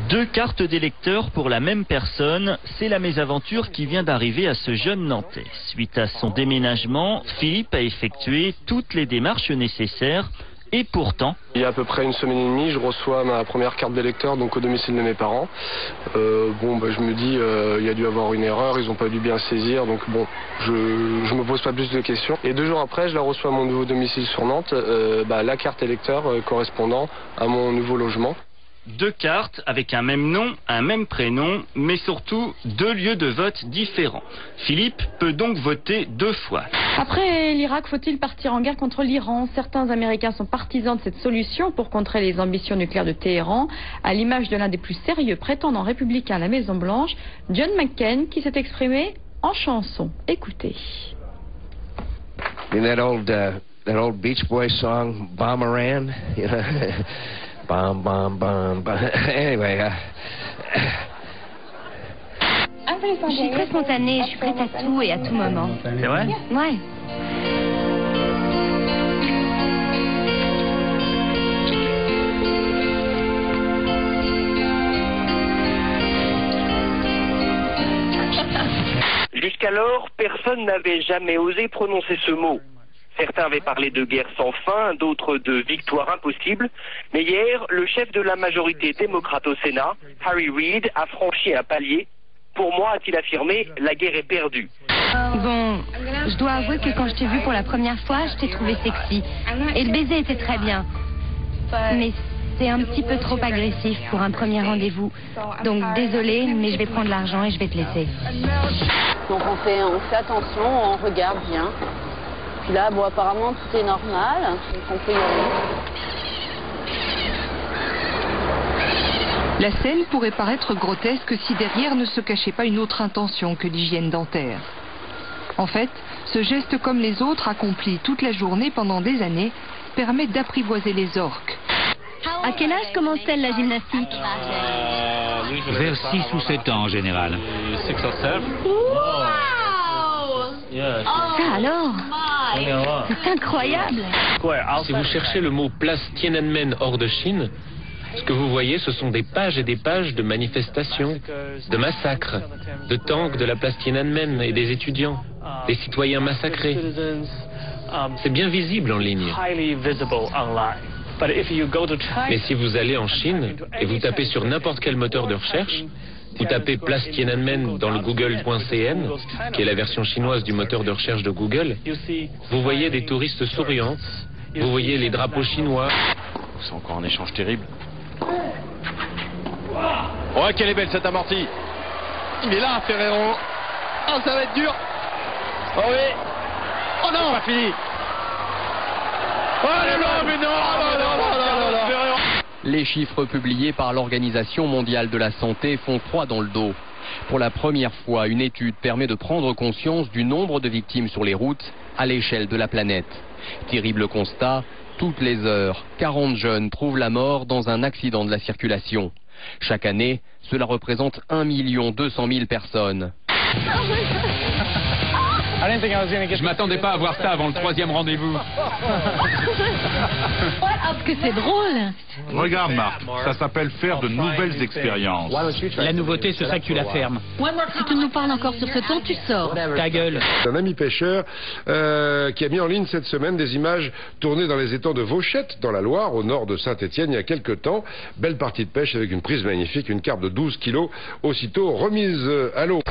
Deux cartes d'électeurs pour la même personne, c'est la mésaventure qui vient d'arriver à ce jeune Nantais. Suite à son déménagement, Philippe a effectué toutes les démarches nécessaires et pourtant... Il y a à peu près une semaine et demie, je reçois ma première carte d'électeur donc au domicile de mes parents. Je me dis, il y a dû avoir une erreur, ils n'ont pas dû bien saisir, donc bon, je me pose pas plus de questions. Et 2 jours après, je la reçois à mon nouveau domicile sur Nantes, la carte électeur correspondant à mon nouveau logement. Deux cartes avec un même nom, un même prénom, mais surtout 2 lieux de vote différents. Philippe peut donc voter 2 fois. Après l'Irak, faut-il partir en guerre contre l'Iran? Certains Américains sont partisans de cette solution pour contrer les ambitions nucléaires de Téhéran, à l'image de l'un des plus sérieux prétendants républicains à la Maison-Blanche, John McCain, qui s'est exprimé en chanson. Écoutez. In that old Beach Boys song, Bomberan, you know, bom, bom, bom, bom. Anyway, Je suis très spontanée, je suis prête à tout et à tout moment. C'est vrai? Ouais. Jusqu'alors, personne n'avait jamais osé prononcer ce mot. Certains avaient parlé de guerre sans fin, d'autres de victoire impossible. Mais hier, le chef de la majorité démocrate au Sénat, Harry Reid, a franchi un palier. Pour moi, a-t-il affirmé, la guerre est perdue. Bon, je dois avouer que quand je t'ai vu pour la première fois, je t'ai trouvé sexy. Et le baiser était très bien. Mais c'est un petit peu trop agressif pour un premier rendez-vous. Donc désolée, mais je vais prendre l'argent et je vais te laisser. Donc on fait attention, on regarde bien. Puis là, bon, apparemment tout est normal, donc on peut y aller. La scène pourrait paraître grotesque si derrière ne se cachait pas une autre intention que l'hygiène dentaire. En fait, ce geste comme les autres, accompli toute la journée pendant des années, permet d'apprivoiser les orques. À quel âge commence-t-elle la gymnastique? Vers 6 ou 7 ans en général. Ça alors? C'est incroyable! Si vous cherchez le mot place Tiananmen hors de Chine, ce que vous voyez, ce sont des pages et des pages de manifestations, de massacres, de tanks de la place Tiananmen et des étudiants, des citoyens massacrés. C'est bien visible en ligne. Mais si vous allez en Chine et vous tapez sur n'importe quel moteur de recherche, vous tapez place Tiananmen dans le google.cn, qui est la version chinoise du moteur de recherche de Google, vous voyez des touristes souriants, vous voyez les drapeaux chinois. C'est encore un échange terrible. Oh, quelle est belle cette amortie. Il est là, Ferrero. Oh, ça va être dur. Oh oui. Oh non, pas fini. Oh non, mais non, Les chiffres publiés par l'Organisation mondiale de la santé font froid dans le dos. Pour la première fois, une étude permet de prendre conscience du nombre de victimes sur les routes à l'échelle de la planète. Terrible constat, toutes les heures, 40 jeunes trouvent la mort dans un accident de la circulation. Chaque année, cela représente 1 200 000 personnes. Je m'attendais pas à voir ça avant le 3e rendez-vous. Que c'est drôle! Regarde Marc, ça s'appelle faire de nouvelles expériences. La nouveauté, ce serait que tu la fermes. Si tu nous parles encore sur ce ton, tu sors. Ta gueule. Un ami pêcheur qui a mis en ligne cette semaine des images tournées dans les étangs de Vauchette, dans la Loire, au nord de Saint-Étienne, il y a quelques temps. Belle partie de pêche avec une prise magnifique, une carpe de 12 kilos, aussitôt remise à l'eau.